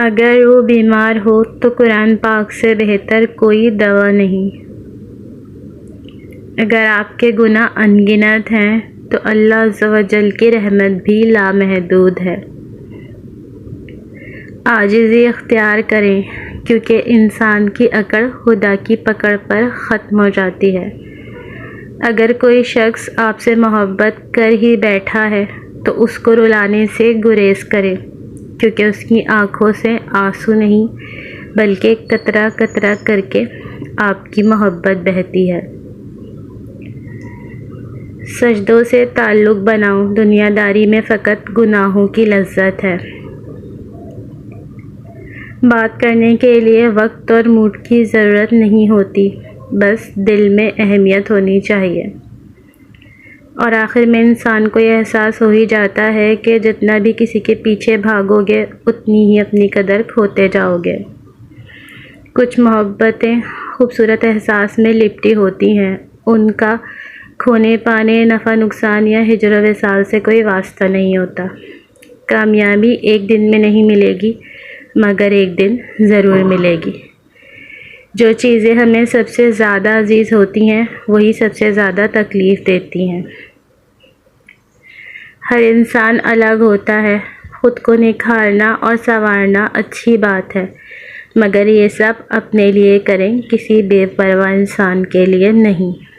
اگر وہ بیمار ہو تو قرآن پاک سے بہتر کوئی دوا نہیں۔ اگر آپ کے گناہ انگنت ہیں تو اللہ عز و جل کی رحمت بھی لامحدود ہے۔ عاجزی اختیار کریں، کیونکہ انسان کی عقل خدا کی پکڑ پر ختم ہو جاتی ہے۔ اگر کوئی شخص آپ سے محبت کر ہی بیٹھا ہے تو اس کو رلانے سے گریز کریں، کیونکہ اس کی آنکھوں سے آنسو نہیں بلکہ قطرہ قطرہ کر کے آپ کی محبت بہتی ہے۔ سجدوں سے تعلق بناؤ، دنیا داری میں فقط گناہوں کی لذت ہے۔ بات کرنے کے لیے وقت اور موڈ کی ضرورت نہیں ہوتی، بس دل میں اہمیت ہونی چاہیے۔ اور آخر میں انسان کو یہ احساس ہو ہی جاتا ہے کہ جتنا بھی کسی کے پیچھے بھاگو گے اتنی ہی اپنی قدر کھوتے جاؤ گے۔ کچھ محبتیں خوبصورت احساس میں لپٹی ہوتی ہیں، ان کا کھونے پانے، نفع نقصان یا ہجر و وصال سے کوئی واسطہ نہیں ہوتا۔ کامیابی ایک دن میں نہیں ملے گی، مگر ایک دن ضرور ملے گی۔ جو چیزیں ہمیں سب سے زیادہ عزیز ہوتی ہیں وہی سب سے زیادہ تکلیف دیتی ہیں۔ ہر انسان الگ ہوتا ہے، خود کو نکھارنا اور سنوارنا اچھی بات ہے، مگر یہ سب اپنے لیے کریں، کسی بے پرواہ انسان کے لیے نہیں۔